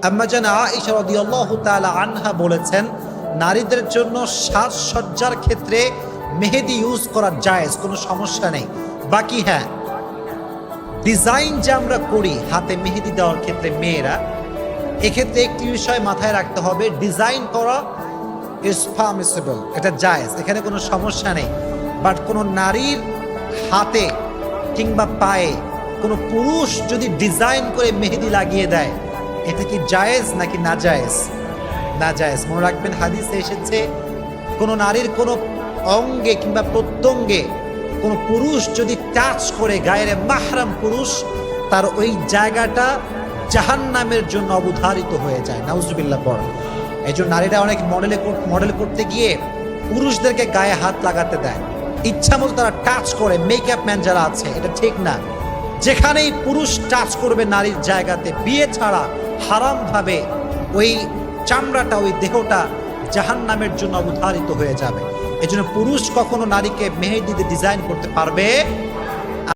আম্মা জান আয়েশা রাদিয়াল্লাহু তাআলা আনহা বলেছেন, নারীদের জন্য সাজসজ্জার ক্ষেত্রে মেহেদি ইউজ করা জায়েজ, কোনো সমস্যা নেই। বাকি হ্যাঁ, ডিজাইন যে আমরা করি হাতে মেহেদি দেওয়ার ক্ষেত্রে মেয়েরা, এক্ষেত্রে একটি বিষয় মাথায় রাখতে হবে, ডিজাইন করা ইজ পারমিসিবল, এটা জায়েজ, এখানে কোনো সমস্যা নেই। বাট কোনো নারীর হাতে কিংবা পায়ে কোনো পুরুষ যদি ডিজাইন করে মেহেদি লাগিয়ে দেয়, এটা কি জায়েজ নাকি না জায়েজ? না জায়েজ। মনে রাখবেন, হাদিসে এসেছে কোনো নারীর কোনো অঙ্গে কিংবা প্রত্যঙ্গে কোনো পুরুষ যদি টাচ করে, গায়ের মাহরাম পুরুষ, তার ওই জায়গাটা জাহান্নামের জন্য অবধারিত হয়ে যায়। নাউজুবিল্লাহ পড়া। এই জন্য নারীরা অনেক মডেল করতে গিয়ে পুরুষদেরকে গায়ে হাত লাগাতে দেয়, ইচ্ছা মতো তারা টাচ করে। মেকআপ ম্যান যারা আছে, এটা ঠিক না। যেখানেই পুরুষ টাচ করবে নারীর জায়গাতে, বিয়ে ছাড়া হারাম ভাবে ওই চামড়াটা, ওই দেহটা জাহান্নামের জন্য অবধারিত হয়ে যাবে। এজন্য পুরুষ কখনো নারীকে মেহেদি দিয়ে ডিজাইন করতে পারবে